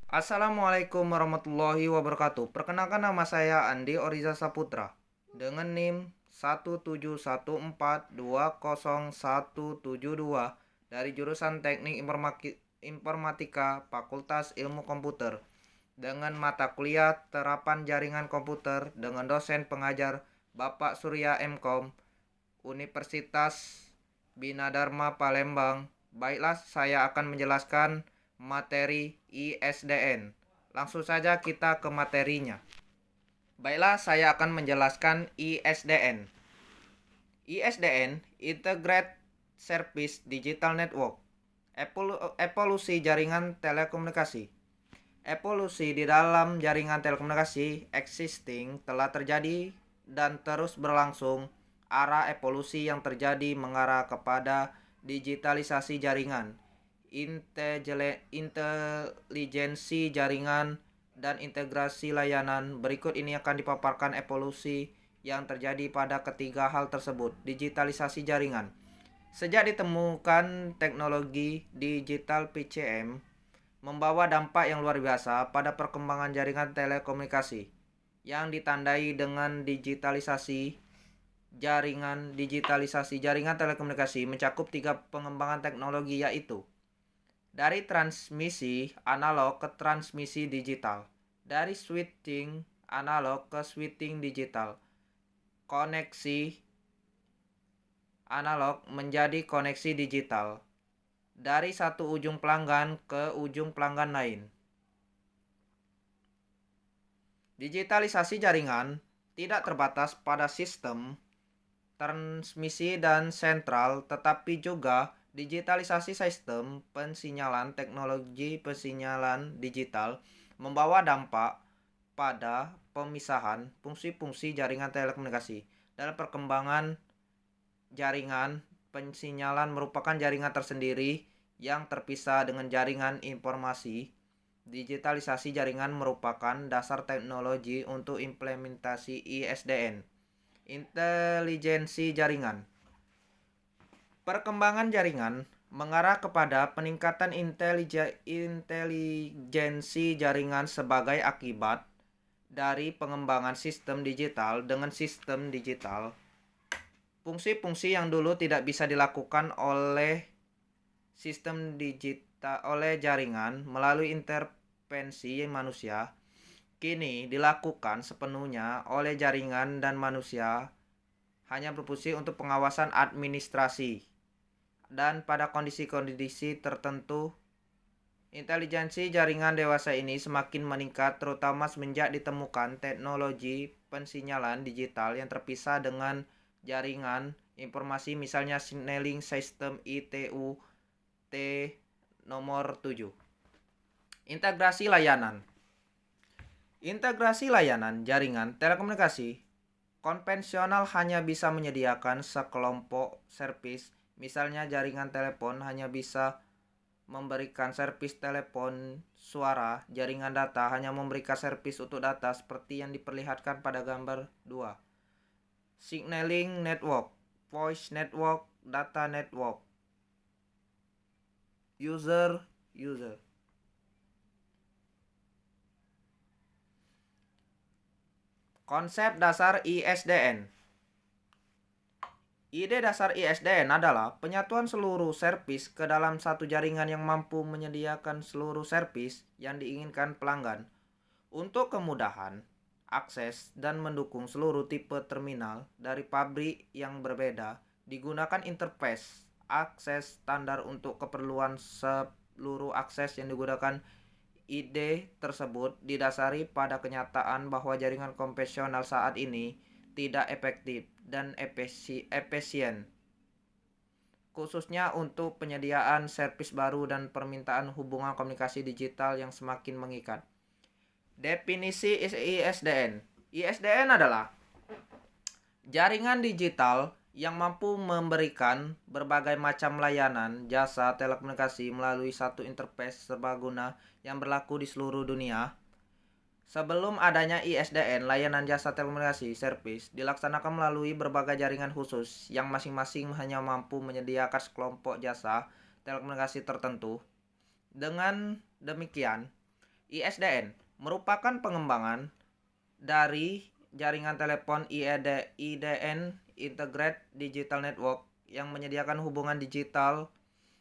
Assalamualaikum warahmatullahi wabarakatuh. Perkenalkan, nama saya Andi Oriza Saputra dengan NIM 171420172 dari jurusan Teknik Informatika Fakultas Ilmu Komputer dengan mata kuliah Terapan Jaringan Komputer dengan dosen pengajar Bapak Surya MKom Universitas Bina Dharma Palembang. Baiklah, saya akan menjelaskan materi ISDN. Langsung saja kita ke materinya. Baiklah, saya akan menjelaskan ISDN. ISDN, Integrated Service Digital Network. Evolusi jaringan telekomunikasi. Evolusi di dalam jaringan telekomunikasi existing telah terjadi dan terus berlangsung. Arah evolusi yang terjadi mengarah kepada digitalisasi jaringan, intelijensi jaringan, dan integrasi layanan. Berikut ini akan dipaparkan evolusi yang terjadi pada ketiga hal tersebut. Digitalisasi jaringan. Sejak ditemukan teknologi digital PCM membawa dampak yang luar biasa pada perkembangan jaringan telekomunikasi yang ditandai dengan digitalisasi jaringan telekomunikasi mencakup tiga pengembangan teknologi, yaitu dari transmisi analog ke transmisi digital, dari switching analog ke switching digital, koneksi analog menjadi koneksi digital, dari satu ujung pelanggan ke ujung pelanggan lain. Digitalisasi jaringan tidak terbatas pada sistem transmisi dan sentral, tetapi juga digitalisasi sistem pensinyalan. Teknologi pensinyalan digital membawa dampak pada pemisahan fungsi-fungsi jaringan telekomunikasi. Dalam perkembangan jaringan, pensinyalan merupakan jaringan tersendiri yang terpisah dengan jaringan informasi. Digitalisasi jaringan merupakan dasar teknologi untuk implementasi ISDN. Intelijensi jaringan. Perkembangan jaringan mengarah kepada peningkatan intelijensi jaringan sebagai akibat dari pengembangan sistem digital. Dengan sistem digital, fungsi-fungsi yang dulu tidak bisa dilakukan oleh jaringan melalui intervensi manusia, kini dilakukan sepenuhnya oleh jaringan, dan manusia hanya berfungsi untuk pengawasan administrasi. Dan pada kondisi-kondisi tertentu, intelijensi jaringan dewasa ini semakin meningkat, terutama semenjak ditemukan teknologi pensinyalan digital yang terpisah dengan jaringan informasi, misalnya Signaling System ITU T nomor 7. Integrasi layanan. Integrasi layanan jaringan telekomunikasi konvensional hanya bisa menyediakan sekelompok servis. Misalnya jaringan telepon hanya bisa memberikan servis telepon suara, jaringan data hanya memberikan servis untuk data seperti yang diperlihatkan pada gambar 2. Signaling network, voice network, data network, user. Konsep dasar ISDN. Ide dasar ISDN adalah penyatuan seluruh servis ke dalam satu jaringan yang mampu menyediakan seluruh servis yang diinginkan pelanggan. Untuk kemudahan akses dan mendukung seluruh tipe terminal dari pabrik yang berbeda, digunakan interface akses standar untuk keperluan seluruh akses yang digunakan. Ide tersebut didasari pada kenyataan bahwa jaringan konvensional saat ini tidak efektif dan efisien, khususnya untuk penyediaan servis baru dan permintaan hubungan komunikasi digital yang semakin mengikat. Definisi ISDN. ISDN adalah jaringan digital yang mampu memberikan berbagai macam layanan jasa telekomunikasi melalui satu interface serbaguna yang berlaku di seluruh dunia. Sebelum adanya ISDN, layanan jasa telekomunikasi service dilaksanakan melalui berbagai jaringan khusus yang masing-masing hanya mampu menyediakan sekelompok jasa telekomunikasi tertentu. Dengan demikian, ISDN merupakan pengembangan dari jaringan telepon IDN Integrated Digital Network yang menyediakan hubungan digital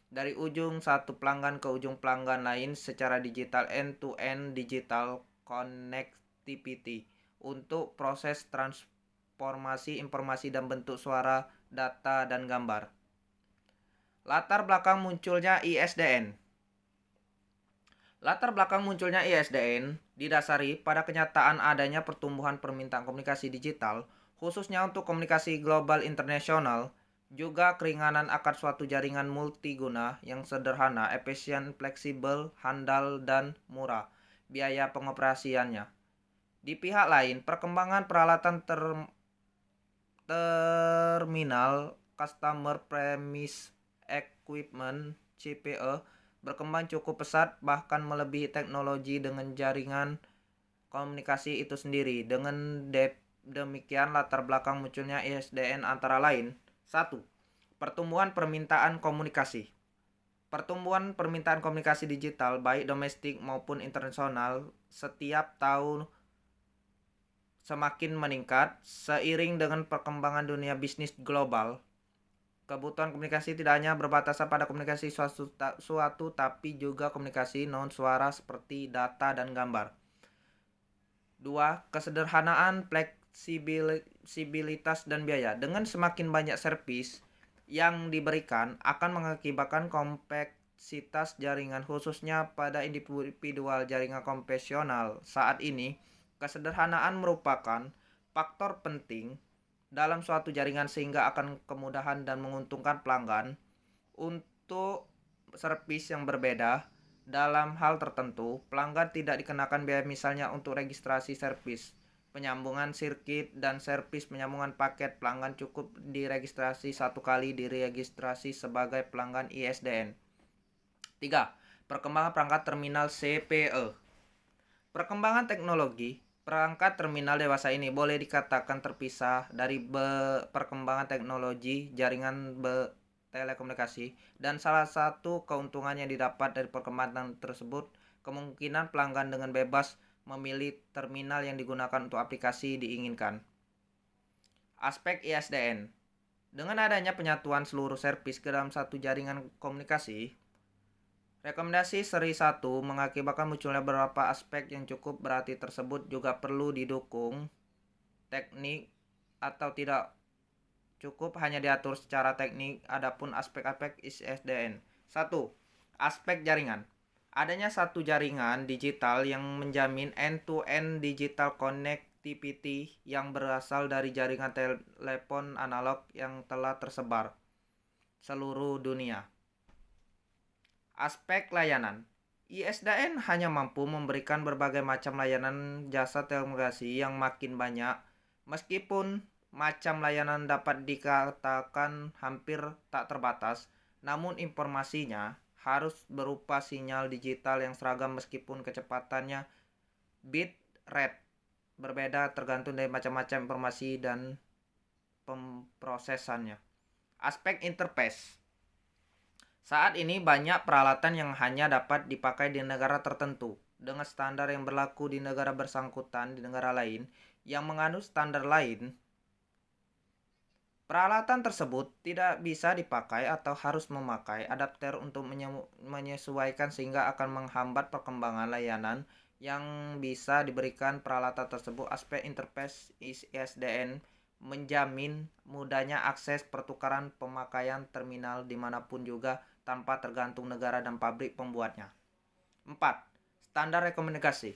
dari ujung satu pelanggan ke ujung pelanggan lain secara digital end-to-end digital connectivity untuk proses transformasi informasi dan bentuk suara, data, dan gambar. Latar belakang munculnya ISDN. Latar belakang munculnya ISDN didasari pada kenyataan adanya pertumbuhan permintaan komunikasi digital, khususnya untuk komunikasi global internasional, juga keringanan akan suatu jaringan multiguna yang sederhana, efisien, fleksibel, handal, dan murah biaya pengoperasiannya. Di pihak lain, perkembangan peralatan terminal Customer Premise Equipment (CPE) berkembang cukup pesat, bahkan melebihi teknologi dengan jaringan komunikasi itu sendiri. Dengan demikian, latar belakang munculnya ISDN antara lain: 1. Pertumbuhan permintaan komunikasi. Pertumbuhan permintaan komunikasi digital baik domestik maupun internasional setiap tahun semakin meningkat seiring dengan perkembangan dunia bisnis global. Kebutuhan komunikasi tidak hanya berbatasan pada komunikasi suatu tapi juga komunikasi non-suara seperti data dan gambar. 2. Kesederhanaan, fleksibilitas, dan biaya. Dengan semakin banyak servis yang diberikan akan mengakibatkan kompleksitas jaringan khususnya pada individual jaringan konvensional. Saat ini, kesederhanaan merupakan faktor penting dalam suatu jaringan sehingga akan kemudahan dan menguntungkan pelanggan untuk servis yang berbeda. Dalam hal tertentu, pelanggan tidak dikenakan biaya misalnya untuk registrasi servis, penyambungan sirkuit, dan servis penyambungan paket. Pelanggan cukup diregistrasi satu kali diregistrasi sebagai pelanggan ISDN. 3. Perkembangan perangkat terminal CPE. Perkembangan teknologi perangkat terminal dewasa ini boleh dikatakan terpisah dari perkembangan teknologi jaringan telekomunikasi, dan salah satu keuntungan yang didapat dari perkembangan tersebut kemungkinan pelanggan dengan bebas memilih terminal yang digunakan untuk aplikasi diinginkan. Aspek ISDN. Dengan adanya penyatuan seluruh servis ke dalam satu jaringan komunikasi, rekomendasi seri 1 mengakibatkan munculnya beberapa aspek yang cukup berarti tersebut juga perlu didukung teknik atau tidak cukup hanya diatur secara teknik. Adapun aspek-aspek ISDN. 1. Aspek jaringan. Adanya satu jaringan digital yang menjamin end-to-end digital connectivity yang berasal dari jaringan telepon analog yang telah tersebar seluruh dunia. Aspek layanan. ISDN hanya mampu memberikan berbagai macam layanan jasa telekomunikasi yang makin banyak, meskipun macam layanan dapat dikatakan hampir tak terbatas, namun informasinya harus berupa sinyal digital yang seragam meskipun kecepatannya bit rate berbeda tergantung dari macam-macam informasi dan pemrosesannya. Aspek interface. Saat ini banyak peralatan yang hanya dapat dipakai di negara tertentu dengan standar yang berlaku di negara bersangkutan di negara lain yang menganut standar lain. Peralatan tersebut tidak bisa dipakai atau harus memakai adapter untuk menyesuaikan sehingga akan menghambat perkembangan layanan yang bisa diberikan peralatan tersebut. Aspek interface ISDN menjamin mudahnya akses pertukaran pemakaian terminal dimanapun juga tanpa tergantung negara dan pabrik pembuatnya. 4. Standar rekomendasi.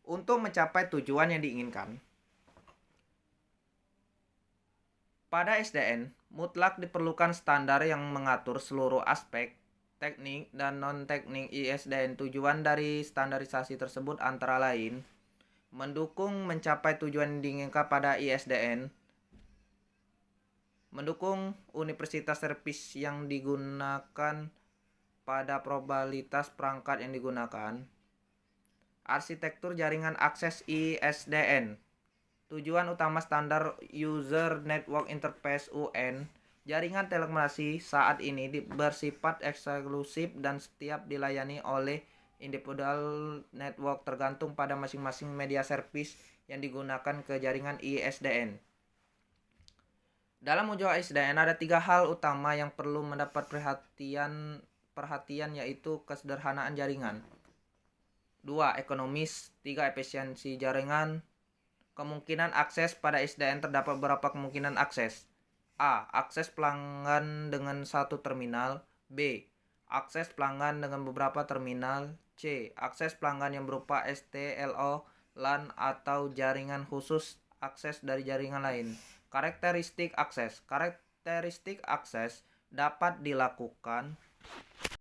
Untuk mencapai tujuan yang diinginkan, pada SDN, mutlak diperlukan standar yang mengatur seluruh aspek teknik dan non-teknik ISDN. Tujuan dari standarisasi tersebut antara lain mendukung mencapai tujuan yang diinginkan pada ISDN, mendukung universitas servis yang digunakan pada probabilitas perangkat yang digunakan, arsitektur jaringan akses ISDN. Tujuan utama standar User Network Interface UN, jaringan telekomunikasi saat ini bersifat eksklusif dan setiap dilayani oleh individual network tergantung pada masing-masing media service yang digunakan ke jaringan ISDN. Dalam ujung ISDN ada 3 hal utama yang perlu mendapat perhatian yaitu kesederhanaan jaringan, 2. Ekonomis, 3. Efisiensi jaringan. Kemungkinan akses pada ISDN terdapat beberapa kemungkinan akses. A. Akses pelanggan dengan satu terminal. B. Akses pelanggan dengan beberapa terminal. C. Akses pelanggan yang berupa STLO, LAN atau jaringan khusus akses dari jaringan lain. Karakteristik akses. Karakteristik akses dapat dilakukan